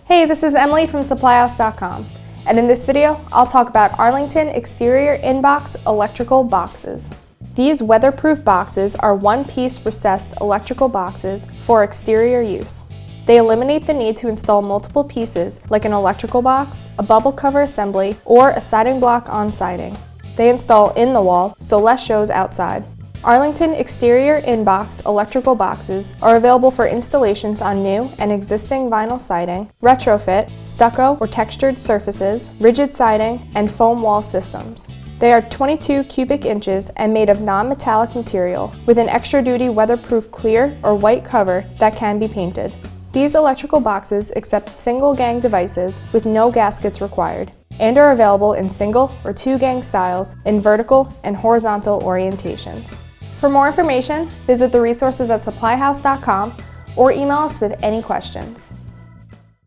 Hey, this is Emily from supplyhouse.com, and in this video, I'll talk about Arlington exterior in-box electrical boxes. These weatherproof boxes are one-piece recessed electrical boxes for exterior use. They eliminate the need to install multiple pieces like an electrical box, a bubble cover assembly, or a siding block on siding. They install in the wall, so less shows outside. Arlington exterior in-box electrical boxes are available for installations on new and existing vinyl siding, retrofit, stucco or textured surfaces, rigid siding, and foam wall systems. They are 22 cubic inches and made of non-metallic material with an extra-duty weatherproof clear or white cover that can be painted. These electrical boxes accept single gang devices with no gaskets required and are available in single or two gang styles in vertical and horizontal orientations. For more information, visit the resources at supplyhouse.com or email us with any questions.